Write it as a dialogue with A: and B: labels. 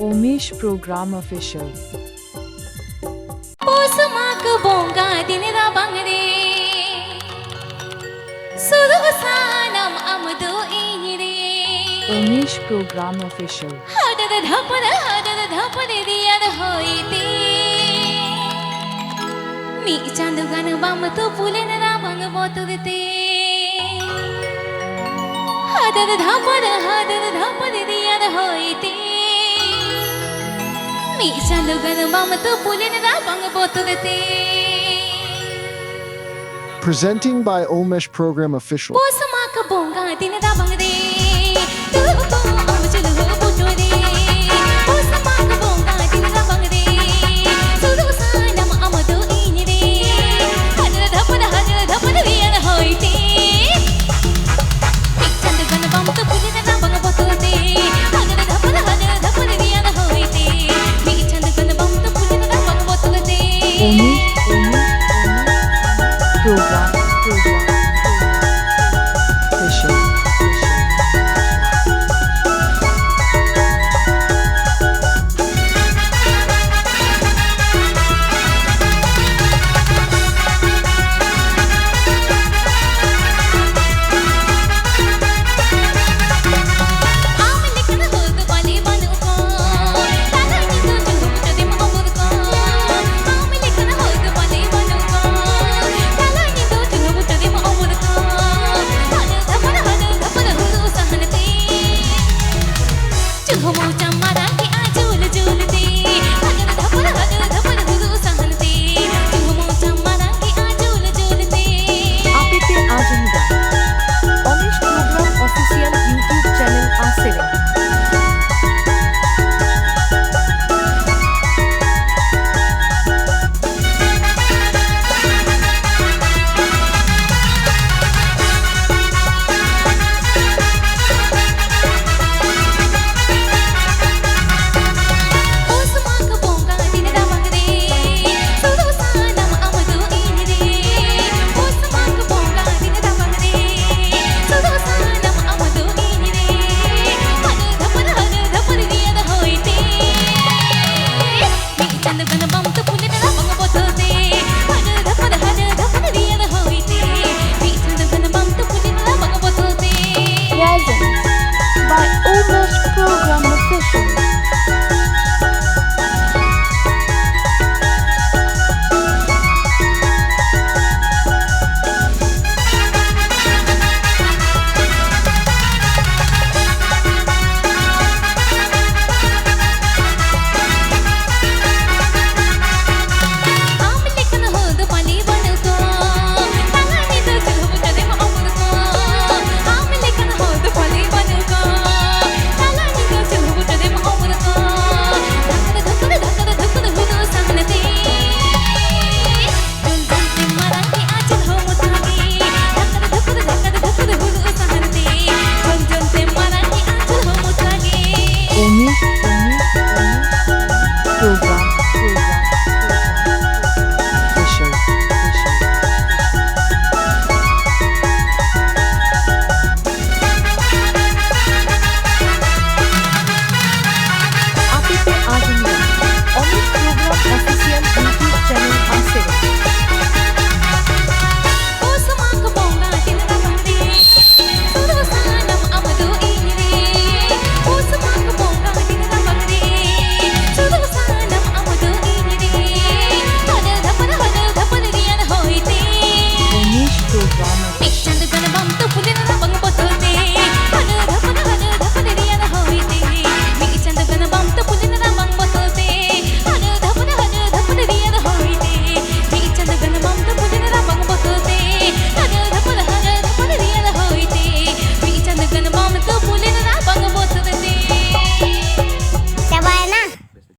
A: Omish Program Official.
B: Pusumak bonga dinira bangre Surusanam amdu ire
A: Omish Program Official.
B: Hadada dhapada diyad hoite Mi chandu gan bam tu pulena ra bang botudte Hadada dhapada diyad hoite Mi chandu gan bam tu pulena ra bang botudte
C: Presenting by Omesh Program Official.
B: Pusumak bonga dinira bang